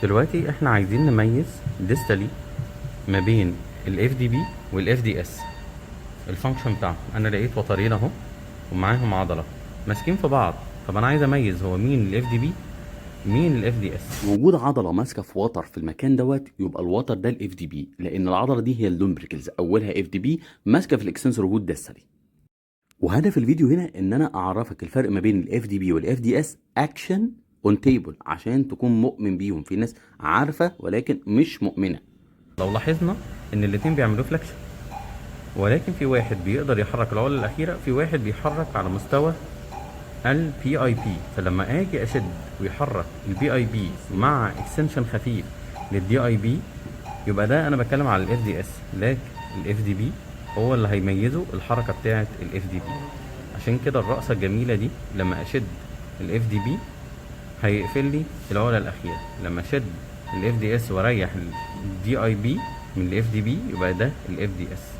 دلوقتي احنا عايزين نميز ديستالي ما بين الاف دي بي والاف دي اس. الفانكشن بتاعهم انا لقيت وترين اهو ومعاهم عضله ماسكين في بعض. طب انا عايز اميز هو مين الاف دي بي مين الاف دي اس. وجود عضله ماسكه في وتر في المكان دوت يبقى الوتر ده الاف دي بي، لان العضله دي هي اللومبريكلز، اولها اف دي بي ماسكه في الاكستنسور روت ديستالي. وهدف الفيديو هنا ان انا اعرفك الفرق ما بين الاف دي بي والاف دي اس اكشن اون تيبل عشان تكون مؤمن بيهم. في ناس عارفه ولكن مش مؤمنه. لو لاحظنا ان الاتنين بيعملوا فليكشن، ولكن في واحد بيقدر يحرك العضله الاخيره، في واحد بيحرك على مستوى البي اي بي. فلما اجي اشد ويحرك البي اي بي مع اكستنشن خفيف للدي اي بي، يبقى ده انا بتكلم على الاف دي اس. لكن الاف دي بي هو اللي هيميزه الحركه بتاعه الاف دي بي. عشان كده الرقصه الجميله دي لما اشد الاف دي بي هيقفل لي العقله الاخيره، لما اشد الاف دي اس واريح الدي اي بي من الاف دي بي يبقى ده الاف دي اس.